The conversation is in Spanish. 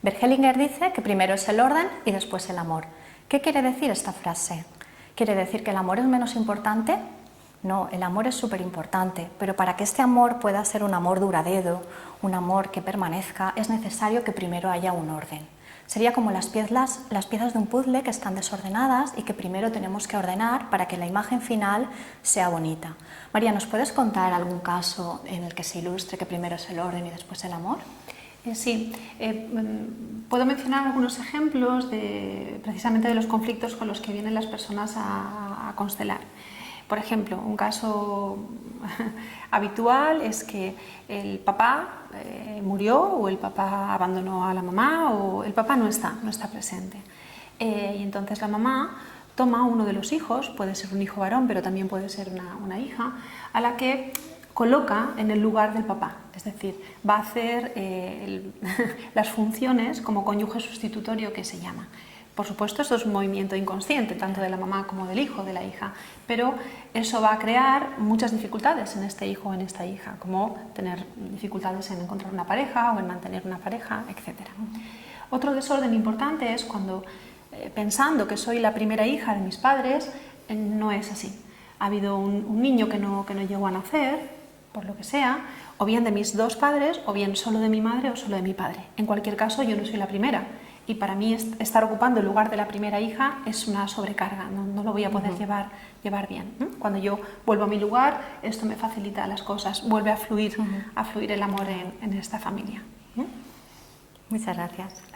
Bert Hellinger dice que primero es el orden y después el amor. ¿Qué quiere decir esta frase? ¿Quiere decir que el amor es menos importante? No, el amor es súper importante, pero para que este amor pueda ser un amor duradero, un amor que permanezca, es necesario que primero haya un orden. Sería como las piezas de un puzzle que están desordenadas y que primero tenemos que ordenar para que la imagen final sea bonita. María, ¿nos puedes contar algún caso en el que se ilustre que primero es el orden y después el amor? Sí, puedo mencionar algunos ejemplos precisamente de los conflictos con los que vienen las personas a constelar. Por ejemplo, un caso habitual es que el papá murió o el papá abandonó a la mamá o el papá no está presente. Y entonces la mamá toma a uno de los hijos, puede ser un hijo varón pero también puede ser una hija, a la que coloca en el lugar del papá, es decir, va a hacer las funciones como cónyuge sustitutorio que se llama. Por supuesto, esto es un movimiento inconsciente, tanto de la mamá como del hijo, de la hija, pero eso va a crear muchas dificultades en este hijo o en esta hija, como tener dificultades en encontrar una pareja o en mantener una pareja, etc. Otro desorden importante es cuando, pensando que soy la primera hija de mis padres, no es así. Ha habido un niño que no llegó a nacer, por lo que sea, o bien de mis dos padres, o bien solo de mi madre o solo de mi padre. En cualquier caso, yo no soy la primera. Y para mí estar ocupando el lugar de la primera hija es una sobrecarga, no lo voy a poder llevar bien. Cuando yo vuelvo a mi lugar, esto me facilita las cosas, vuelve a fluir el amor en esta familia. Muchas gracias.